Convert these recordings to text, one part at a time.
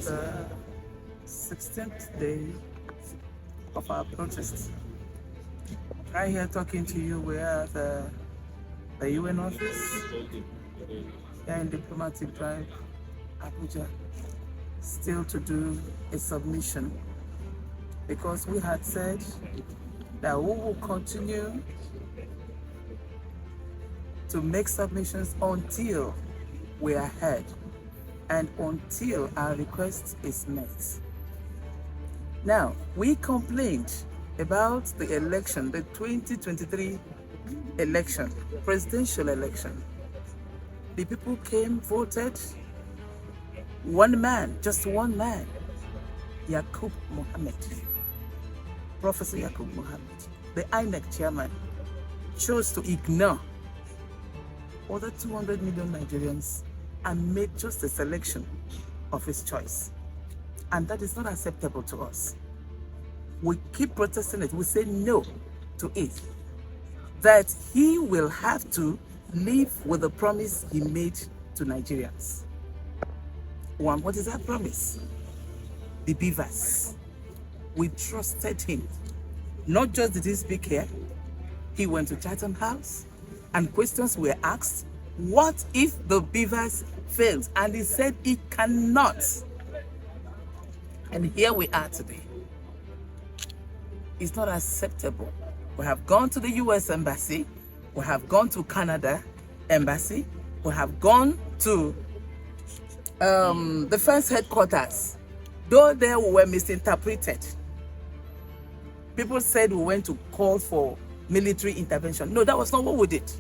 the 16th day of our protest. Right here talking to you, we are at the UN office here in Diplomatic Drive, Abuja, still to do a submission, because we had said that we will continue to make submissions until we are heard and until our request is met. Now, we complained about the election, the 2023 election, presidential election. The people came, voted. One man, just one man, Yaqub Mohammed, Professor Yaqub Mohammed, the INEC chairman, chose to ignore other 200 million Nigerians and made just a selection of his choice. And that is not acceptable to us. We keep protesting it. We say no to it. That he will have to live with the promise he made to Nigerians. One, what is that promise? The beavers. We trusted him. Not just did he speak here, he went to Chatham House and questions were asked. What if the beavers failed? And he said he cannot. And here we are today. It's not acceptable. We have gone to the US Embassy. We have gone to Canada Embassy. We have gone to Defense Headquarters. Though there we were misinterpreted. People said we went to call for military intervention. No, that was not what we did.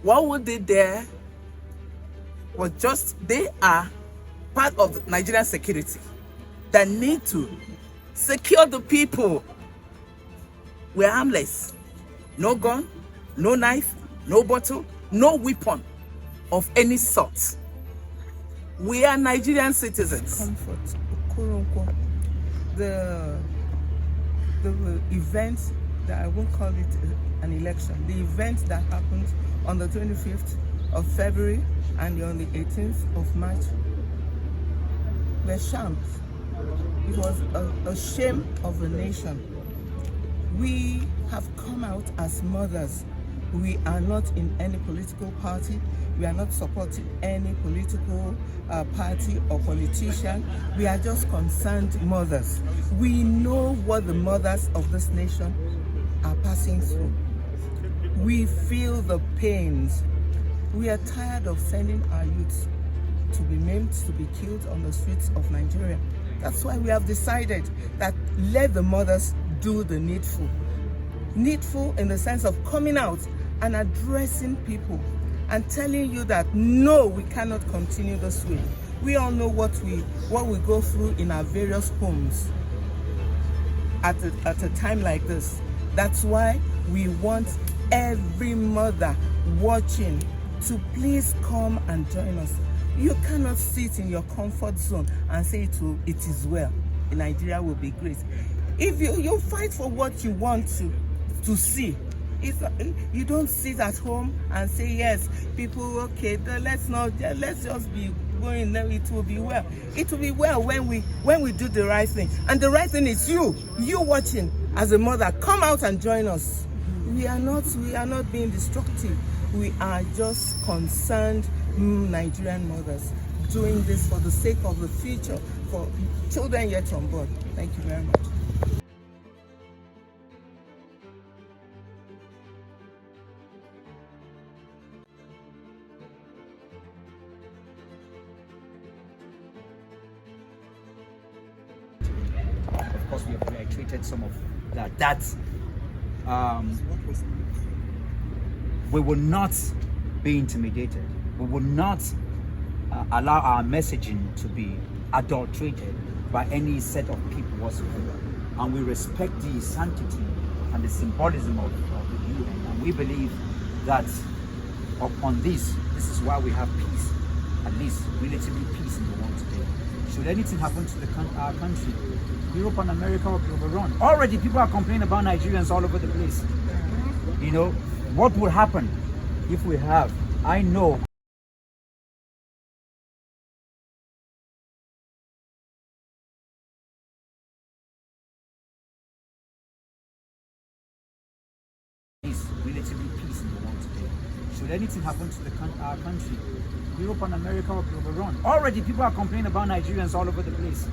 What we did there was just, they are part of the Nigerian security that need to secure the people. We're harmless. No gun, no knife, no bottle, no weapon of any sort. We are Nigerian citizens. Comfort. The event that I won't call it an election, the event that happened on the 25th of February and on the 18th of March were shams. It was a shame of a nation. We have come out as mothers. We are not in any political party. We are not supporting any political party or politician. We are just concerned mothers. We know what the mothers of this nation are passing through. We feel the pains. We are tired of sending our youths to be maimed, to be killed on the streets of Nigeria. That's why we have decided that let the mothers do the needful. Needful in the sense of coming out and addressing people and telling you that no, we cannot continue this way. We all know what we go through in our various homes at a time like this. That's why we want every mother watching to please come and join us. You cannot sit in your comfort zone and say it is well. Nigeria will be great. If you fight for what you want to see. You don't sit at home and say, yes, people, okay, let's just be going, then it will be well. It will be well when we do the right thing. And the right thing is you watching as a mother, come out and join us. We are not being destructive. We are just concerned Nigerian mothers doing this for the sake of the future, for children yet unborn. Thank you very much. Of course, we have reiterated some of that. We will not be intimidated. We will not allow our messaging to be adulterated by any set of people whatsoever. And we respect the sanctity and the symbolism of the UN. And we believe that upon this is why we have peace, at least relatively peace in the world today. Should anything happen to our country, Europe and America will be overrun. Already people are complaining about Nigerians all over the place. You know, what will happen if we have, I know happen to our country, Europe and America will be overrun. Already people are complaining about Nigerians all over the place.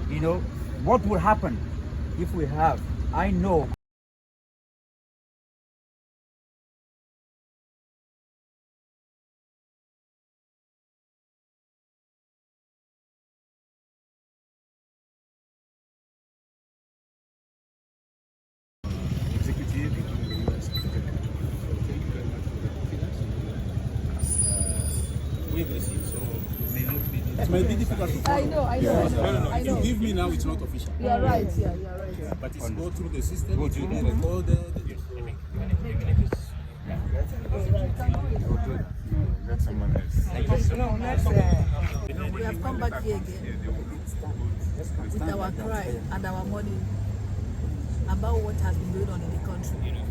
You know, what will happen if we have, I know, It might be difficult to follow. I know. I know. You give me now, it's not official. You are right. Yeah, you are right. But it's go through the system, it will be recorded. Let someone else. We have come back here again with our cry and our mourning about what has been going on in the country.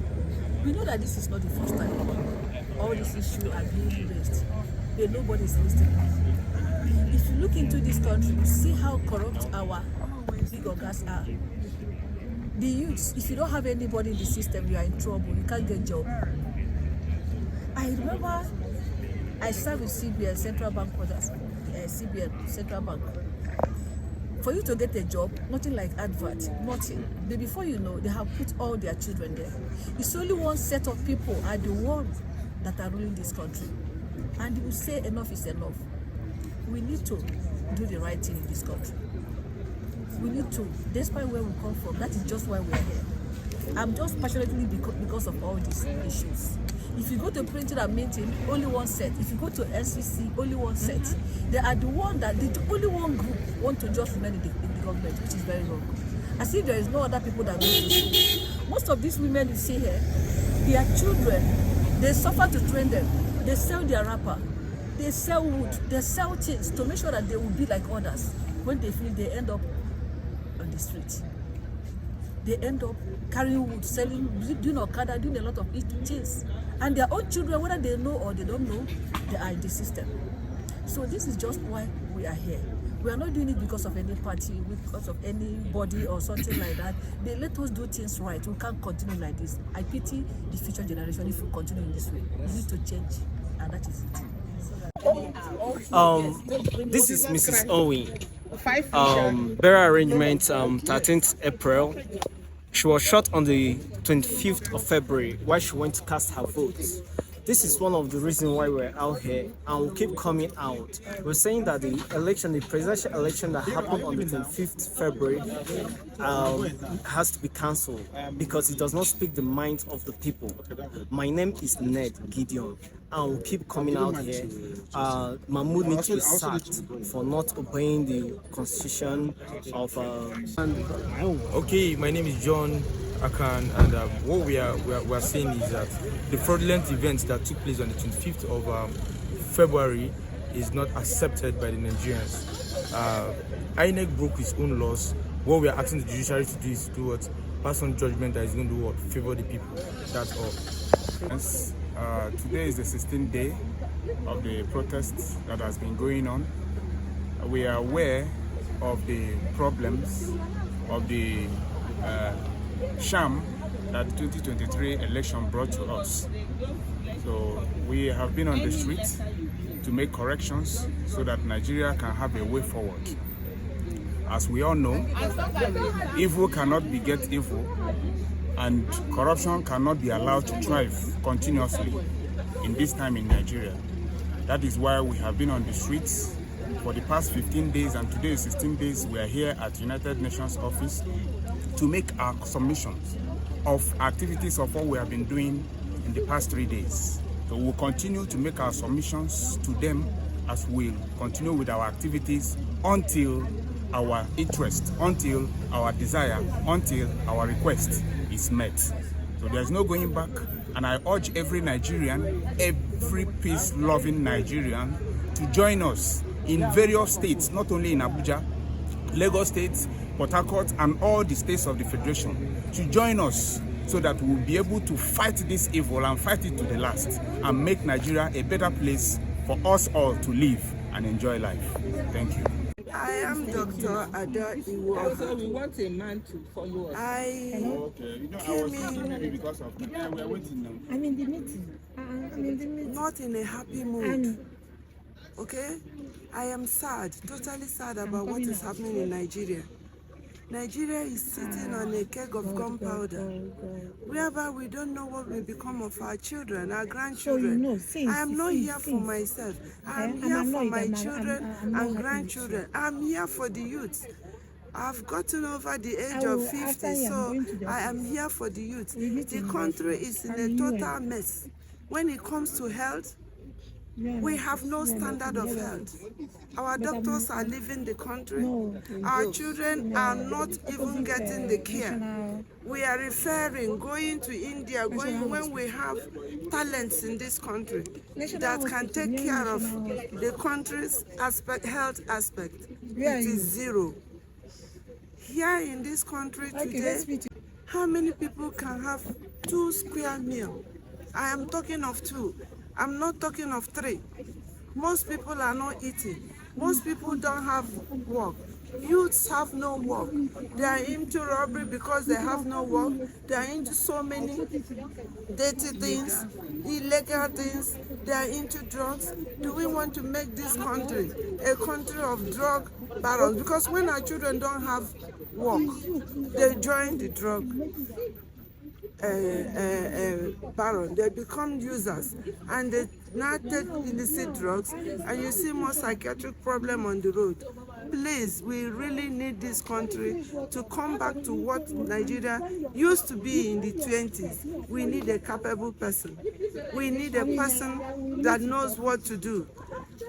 We know that this is not the first time all these issues are being raised, but nobody is listening. If you look into this country, you see how corrupt our big orgas are. The youths, if you don't have anybody in the system, you are in trouble. You can't get a job. I remember I served with CBN Central Bank quarters, CBN Central Bank. For you to get a job, nothing like advert, nothing. But before you know, they have put all their children there. It's only one set of people are the ones that are ruling this country. And you will say enough is enough. We need to do the right thing in this country. We need to, despite where we come from, that is just why we are here. I'm just passionately because of all these issues. If you go to printing and minting, only one set. If you go to NCC, only one set. They are the one that the only one group want to just remain in the government, which is very wrong. As if there is no other people that go to school. Most of these women you see here, their children, they suffer to train them. They sell their wrapper. They sell wood, they sell things to make sure that they will be like others. When they feel, they end up on the street. They end up carrying wood, selling, doing okada, doing a lot of things. And their own children, whether they know or they don't know, they are in the system. So this is just why we are here. We are not doing it because of any party, because of anybody or something like that. They let us do things right. We can't continue like this. I pity the future generation if we continue in this way. We need to change, and that is it. This is Mrs. Owen. Burial arrangement 13th April. She was shot on the 25th of February while she went to cast her votes. This is one of the reasons why we're out here and we'll keep coming out. We're saying that the presidential election that happened on the 25th February has to be cancelled because it does not speak the mind of the people. My name is Ned Gideon and we'll keep coming out here. Mahmoud needs to be sacked for not obeying the constitution of... Okay, my name is John Akan, and what we are saying is that the fraudulent events that took place on the 25th of February is not accepted by the Nigerians. INEC broke its own laws. What we are asking the judiciary to do is to do what? Pass on judgment that is going to do what? Favor the people. That's all. Yes, today is the 16th day of the protests that has been going on. We are aware of the problems of the sham that the 2023 election brought to us. So we have been on the streets to make corrections so that Nigeria can have a way forward. As we all know, evil cannot beget evil, and corruption cannot be allowed to thrive continuously in this time in Nigeria. That is why we have been on the streets for the past 15 days, and today is 16 days. We are here at United Nations office to make our submissions of activities of what we have been doing in the past 3 days. So we'll continue to make our submissions to them as we continue with our activities until our interest, until our desire, until our request is met. So there's no going back, and I urge every Nigerian, every peace-loving Nigerian to join us in various states, not only in Abuja, Lagos State, Port Harcourt, and all the states of the Federation, to join us so that we'll be able to fight this evil and fight it to the last and make Nigeria a better place for us all to live and enjoy life. Thank you. I am Dr. Ada Iwo. We want a man to follow us. Okay, I was thinking maybe because of we are waiting now. I'm in the meeting. not in a happy mood. Okay? I am sad, totally sad about what is happening in Nigeria. Nigeria is sitting on a keg of gunpowder, whereby we don't know what will become of our children, our grandchildren. I am not here for myself. I am here for my children and grandchildren. I am here for the youth. I've gotten over the age of 50, so I am here for the youth. The country is in a total mess. When it comes to health, we have no standard of health. Our doctors are leaving the country. Our children are not even getting the care. We are referring, going to India, when we have talents in this country that can take care of the country's health aspect. It is zero. Here in this country today, how many people can have 2 square meals? I am talking of 2. I'm not talking of 3. Most people are not eating. Most people don't have work. Youths have no work. They are into robbery because they have no work. They are into so many dirty things, illegal things. They are into drugs. Do we want to make this country a country of drug barons? Because when our children don't have work, they join the drug baron. They become users and they now take illicit drugs, and you see more psychiatric problem on the road. Please, we really need this country to come back to what Nigeria used to be in the 20s. We need a capable person. We need a person that knows what to do.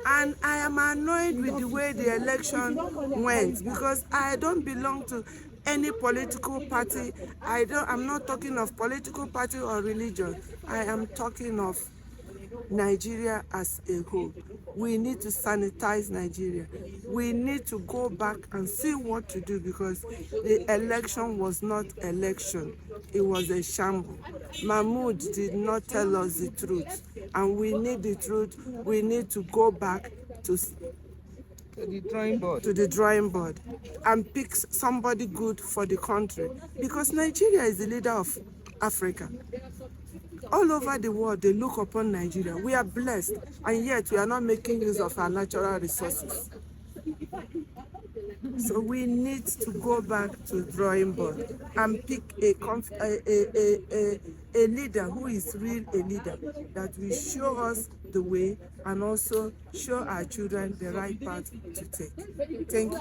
And I am annoyed with the way the election went, because I don't belong to any political party. I'm not talking of political party or religion. I am talking of Nigeria as a whole. We need to sanitize Nigeria. We need to go back and see what to do, because the election was not election. It was a shambles. Mahmoud did not tell us the truth, and we need the truth. We need to go back to the drawing board and pick somebody good for the country, because Nigeria is the leader of Africa. All over the world, they look upon Nigeria. We are blessed, and yet we are not making use of our natural resources. So we need to go back to the drawing board and pick a leader who is really a leader, that will show us the way and also show our children the right path to take. Thank you.